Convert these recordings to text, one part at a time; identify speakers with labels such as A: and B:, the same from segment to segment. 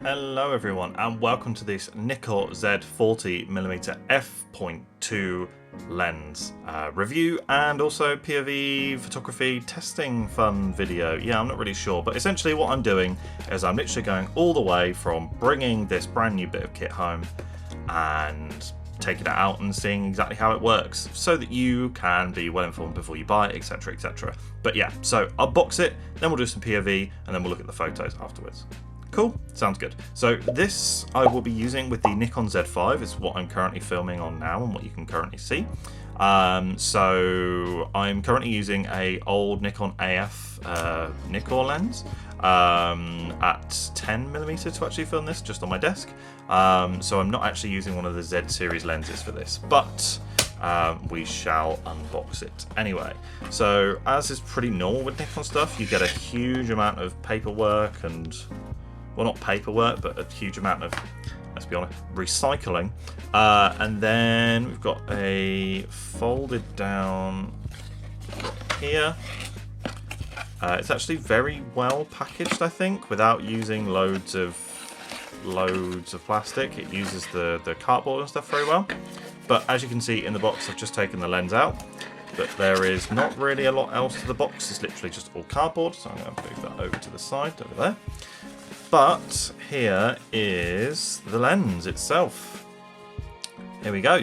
A: Hello everyone and welcome to this Nikon Z 40mm f.2 lens review and also POV photography testing fun video. Yeah, I'm not really sure, but essentially what I'm doing is I'm literally going all the way from bringing this brand new bit of kit home and taking it out and seeing exactly how it works so that you can be well informed before you buy it, etc, etc. But yeah, so I'll box it, then we'll do some POV and then we'll look at the photos afterwards. Cool, sounds good. So this I will be using with the Nikon Z5. It's what I'm currently filming on now and what you can currently see. So I'm currently using a old Nikon AF Nikkor lens at 10mm to actually film this, just on my desk. So I'm not actually using one of the Z series lenses for this, but we shall unbox it anyway. So as is pretty normal with Nikon stuff, you get a huge amount of paperwork and, well, not paperwork, but a huge amount of, let's be honest, recycling. And then we've got a folded down here. It's actually very well packaged, I think, without using loads of plastic. It uses the cardboard and stuff very well. But as you can see in the box, I've just taken the lens out. But there is not really a lot else to the box. It's literally just all cardboard. So I'm going to move that over to the side, over there. But here is the lens itself. Here we go.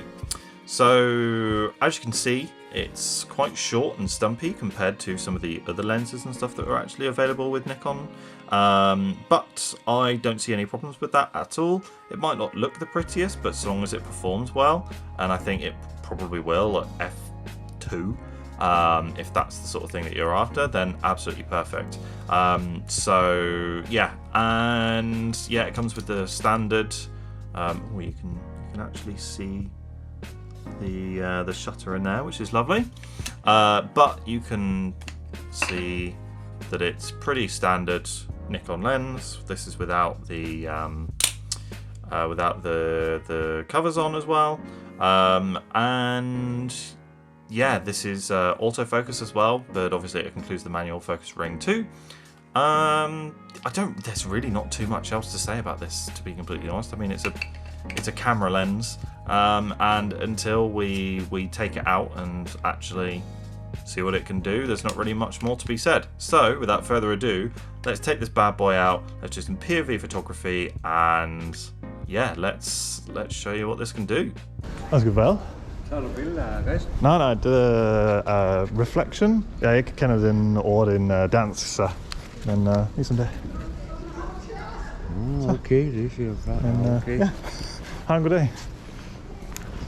A: So as you can see, it's quite short and stumpy compared to some of the other lenses and stuff that are actually available with Nikon. But I don't see any problems with that at all. It might not look the prettiest, but so long as it performs well, and I think it probably will at f2. If that's the sort of thing that you're after, then absolutely perfect. So yeah, and yeah, it comes with the standard. You can actually see the shutter in there, which is lovely. But you can see that it's pretty standard Nikon lens. This is without the covers on as well, and yeah, this is autofocus as well, but obviously it includes the manual focus ring too. There's really not too much else to say about this, to be completely honest. I mean, it's a camera lens, and until we take it out and actually see what it can do, there's not really much more to be said. So without further ado, let's take this bad boy out, let's do some POV photography, and yeah, let's show you what this can do.
B: That's good, Vejle. Nej, det reflection. Jeg ikke kender den ord in dansk, så men ligesom det.
C: Okay, det ser bra. Okay.
B: Yeah. Have a good day.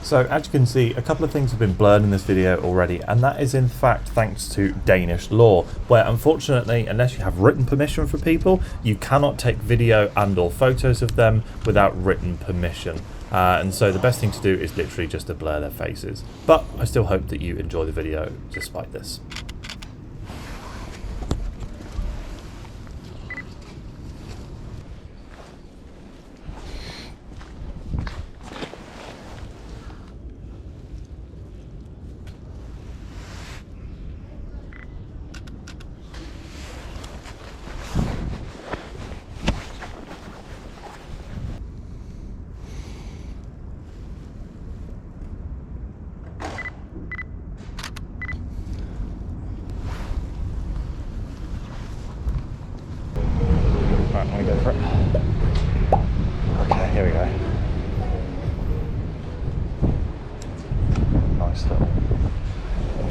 A: So as you can see, a couple of things have been blurred in this video already, and that is in fact thanks to Danish law, where unfortunately, unless you have written permission for people, you cannot take video and or photos of them without written permission. And so the best thing to do is literally just to blur their faces. But I still hope that you enjoy the video despite this.
B: Right, I'm gonna go for it. Okay, here we go. Nice little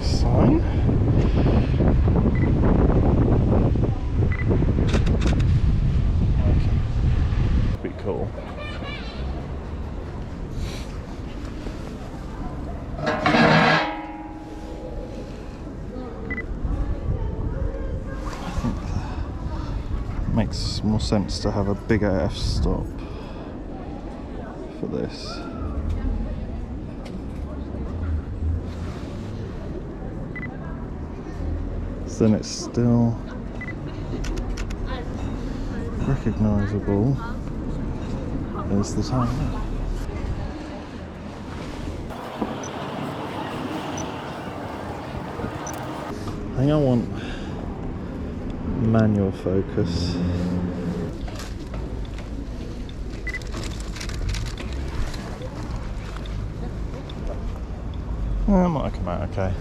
B: sign. Okay. Be cool. Makes more sense to have a bigger f-stop for this. So then it's still recognisable as the time. I think I want manual focus. Might have come out okay.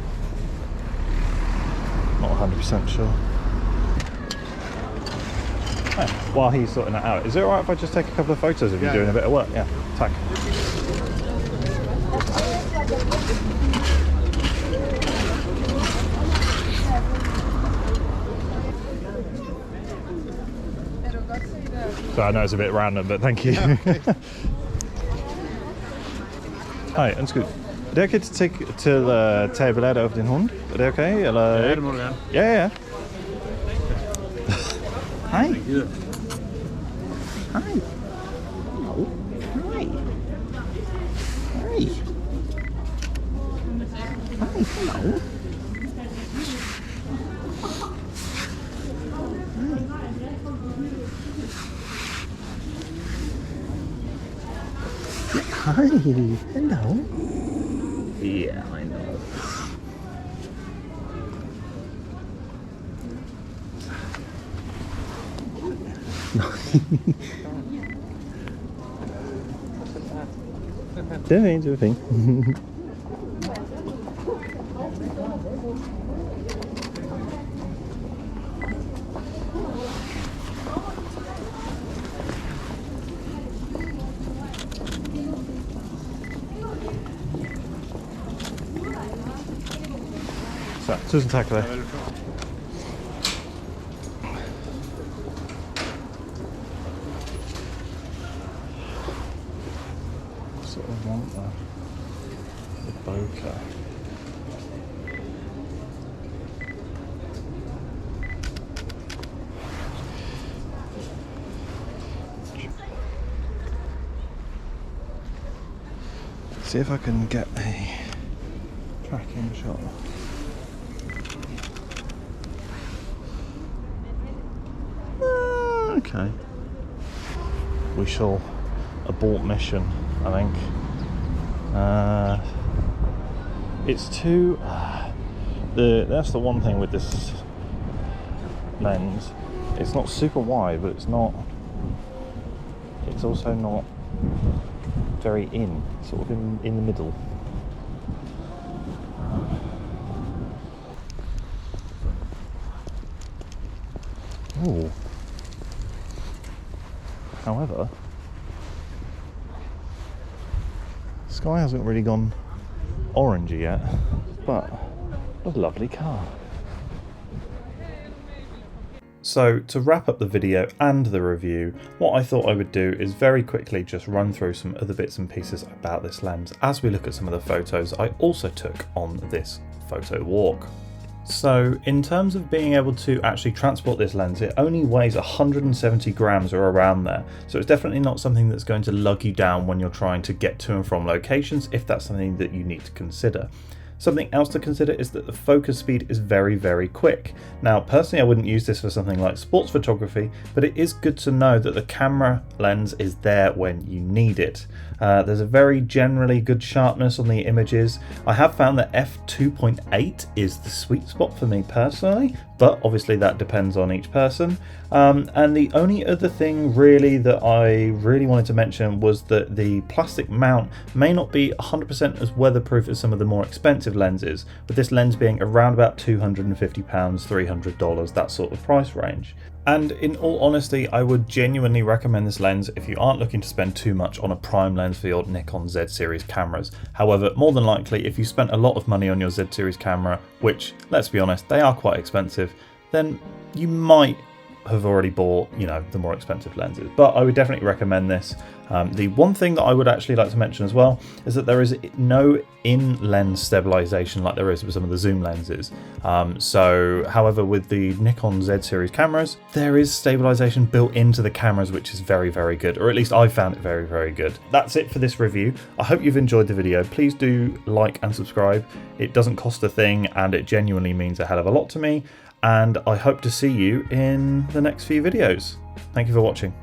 B: Not 100% sure. Oh, while he's sorting that out, is it alright if I just take a couple of photos of you doing a bit of work? Yeah, tack. So I know it's a bit random, but thank you. Hej, undskyld. Er det okay til at tage billetter af din hund? Er det okay? Eller?
C: Ja, det må du gerne.
B: Ja. Hej. Hej. Hello. Hi. Hi. Hi, hello. Hi, hello. Yeah, I know. Det er fint. Så, tusind tak for det. Så venter the bokeh. See if I can get a tracking shot. Okay. We shall abort mission, I think. It's too... that's the one thing with this lens. It's not super wide, but it's also not very sort of in the middle. Ooh. However, the sky hasn't really gone orangey yet, but a lovely car. So to wrap up the video and the review, what I thought I would do is very quickly just run through some other bits and pieces about this lens as we look at some of the photos I also took on this photo walk. So in terms of being able to actually transport this lens, it only weighs 170 grams or around there. So it's definitely not something that's going to lug you down when you're trying to get to and from locations, if that's something that you need to consider. Something else to consider is that the focus speed is very, very quick. Now, personally, I wouldn't use this for something like sports photography, but it is good to know that the camera lens is there when you need it. There's a very generally good sharpness on the images. I have found that f2.8 is the sweet spot for me personally, but obviously that depends on each person. And the only other thing really that I really wanted to mention was that the plastic mount may not be 100% as weatherproof as some of the more expensive lenses, with this lens being around about £250, $300, that sort of price range. And in all honesty, I would genuinely recommend this lens if you aren't looking to spend too much on a prime lens for your Nikon Z series cameras. However, more than likely, if you spent a lot of money on your Z series camera, which, let's be honest, they are quite expensive, then you might have already bought, you know, the more expensive lenses. But I would definitely recommend this. The one thing that I would actually like to mention as well is that there is no in-lens stabilization like there is with some of the zoom lenses. However, with the Nikon Z series cameras, there is stabilization built into the cameras, which is very, very good, or at least I found it very, very good. That's it for this review. I hope you've enjoyed the video. Please do like and subscribe. It doesn't cost a thing, and it genuinely means a hell of a lot to me. And I hope to see you in the next few videos. Thank you for watching.